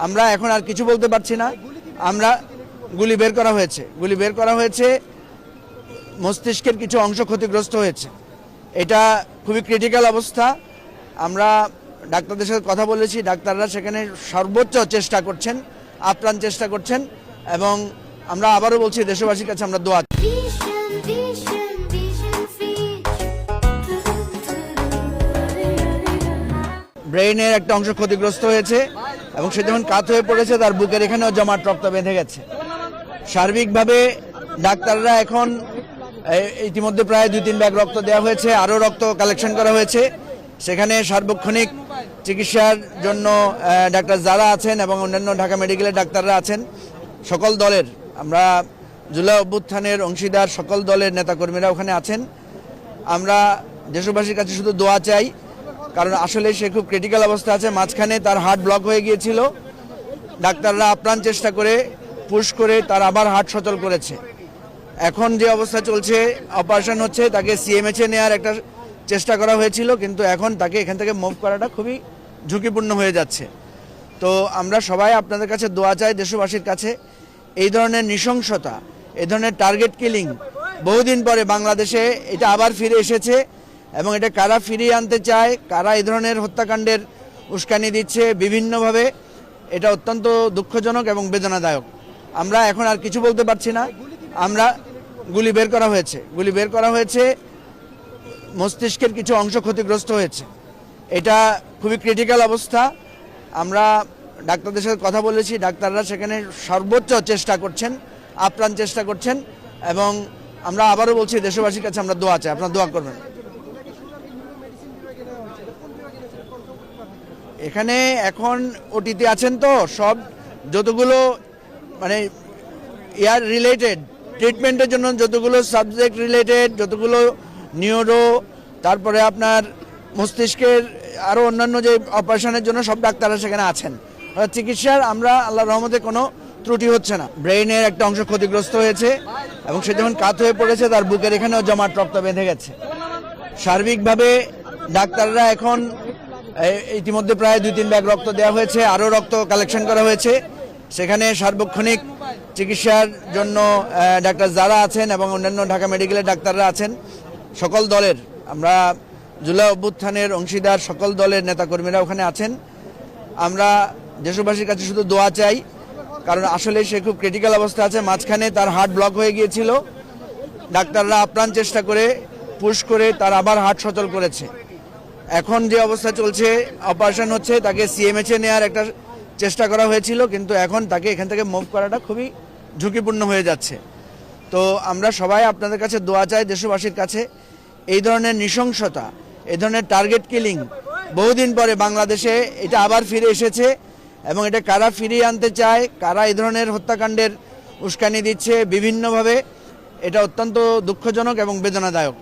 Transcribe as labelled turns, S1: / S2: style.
S1: আমরা এখন আর কিছু বলতে পারছি না। আমরা গুলি বের করা হয়েছে, মস্তিষ্কের কিছু অংশ ক্ষতিগ্রস্ত হয়েছে। এটা খুবই ক্রিটিক্যাল অবস্থা। আমরা ডাক্তারদের সাথে কথা বলেছি, ডাক্তাররা সেখানে সর্বোচ্চ চেষ্টা করছেন, আপ্রাণ চেষ্টা করছেন, এবং আমরা আবারও বলছি দেশবাসীর কাছে আমরা দোয়া। ব্রেইনের একটা অংশ ক্ষতিগ্রস্ত হয়েছে এবং সে যখন কাত হয়ে পড়েছে তার বুকের এখানেও জমাট রক্ত বেঁধে গেছে। সার্বিকভাবে ডাক্তাররা এখন ইতিমধ্যে প্রায় 2-3 ব্যাগ রক্ত দেওয়া হয়েছে, আরও রক্ত কালেকশন করা হয়েছে। সেখানে সার্বক্ষণিক চিকিৎসার জন্য ডাক্তার যারা আছেন এবং অন্যান্য ঢাকা মেডিকেলের ডাক্তাররা আছেন। সকল দলের, আমরা জুলাই অভ্যুত্থানের অংশীদার সকল দলের নেতাকর্মীরা ওখানে আছেন। আমরা দেশবাসীর কাছে শুধু দোয়া চাই, কারণ আসলে সে খুব ক্রিটিক্যাল অবস্থা আছে। মাঝখানে তার হার্ট ব্লক হয়ে গিয়েছিল, ডাক্তাররা আপ্রাণ চেষ্টা করে পুশ করে তার আবার হার্ট সচল করেছে। এখন যে অবস্থা চলছে, অপারেশন হচ্ছে, তাকে সিএমএইচে নেওয়ার একটা চেষ্টা করা হয়েছিল, কিন্তু এখন তাকে এখান থেকে মুভ করাটা খুবই ঝুঁকিপূর্ণ হয়ে যাচ্ছে। তো আমরা সবাই আপনাদের কাছে দোয়া চাই, দেশবাসীর কাছে। এই ধরনের নৃশংসতা, এই ধরনের টার্গেট কিলিং বহুদিন পরে বাংলাদেশে এটা আবার ফিরে এসেছে, এবং এটা কারা ফিরিয়ে আনতে চায়, কারা এই ধরনের হত্যাকাণ্ডের উস্কানি দিচ্ছে বিভিন্নভাবে, এটা অত্যন্ত দুঃখজনক এবং বেদনাদায়ক। আমরা এখন আর কিছু বলতে পারছি না। আমরা গুলি বের করা হয়েছে, মস্তিষ্কের কিছু অংশ ক্ষতিগ্রস্ত হয়েছে। এটা খুবই ক্রিটিক্যাল অবস্থা। আমরা ডাক্তারদের সাথে কথা বলেছি, ডাক্তাররা সেখানে সর্বোচ্চ চেষ্টা করছেন, আপ্রাণ চেষ্টা করছেন, এবং আমরা আবারও বলছি দেশবাসীর কাছে আমরা দোয়া চাই, আপনারা দোয়া করবেন। এখানে এখন ওটিতে আছেন তো সব, যতগুলো মানে এয়ার রিলেটেড ট্রিটমেন্টের জন্য যতগুলো সাবজেক্ট রিলেটেড, যতগুলো নিউরো, তারপরে আপনার মস্তিষ্কের আরও অন্যান্য যে অপারেশনের জন্য সব ডাক্তাররা সেখানে আছেন। চিকিৎসার আমরা আল্লাহর রহমতে কোনো ত্রুটি হচ্ছে না। ব্রেইনের একটা অংশ ক্ষতিগ্রস্ত হয়েছে এবং সে যখন কাত হয়ে পড়েছে তার বুকের এখানেও জমাট রক্ত বেঁধে গেছে। সার্বিকভাবে ডাক্তাররা এখন ইতিমধ্যে প্রায় 2-3 ব্যাগ রক্ত দেওয়া হয়েছে, আরও রক্ত কালেকশন করা হয়েছে। সেখানে সার্বক্ষণিক চিকিৎসার জন্য ডাক্তার যারা আছেন এবং অন্যান্য ঢাকা মেডিকেলের ডাক্তাররা আছেন। সকল দলের, আমরা জুলাই অভ্যুত্থানের অংশীদার সকল দলের নেতাকর্মীরা ওখানে আছেন। আমরা দেশবাসীর কাছে শুধু দোয়া চাই, কারণ আসলে সে খুব ক্রিটিক্যাল অবস্থা আছে। মাঝখানে তার হার্ট ব্লক হয়ে গিয়েছিল, ডাক্তাররা আপ্রাণ চেষ্টা করে পুশ করে তার আবার হার্ট সচল করেছে। এখন যে অবস্থা চলছে, অপারেশন হচ্ছে, তাকে সিএমএইচে নেওয়ার একটা চেষ্টা করা হয়েছিল, কিন্তু এখন তাকে এখান থেকে মুভ করাটা খুবই ঝুঁকিপূর্ণ হয়ে যাচ্ছে। তো আমরা সবাই আপনাদের কাছে দোয়া চাই, দেশবাসীর কাছে। এই ধরনের নৃশংসতা, এই ধরনের টার্গেট কিলিং বহুদিন পরে বাংলাদেশে এটা আবার ফিরে এসেছে, এবং এটা কারা ফিরিয়ে আনতে চায়, কারা এই ধরনের হত্যাকাণ্ডের উস্কানি দিচ্ছে বিভিন্নভাবে, এটা অত্যন্ত দুঃখজনক এবং বেদনাদায়ক।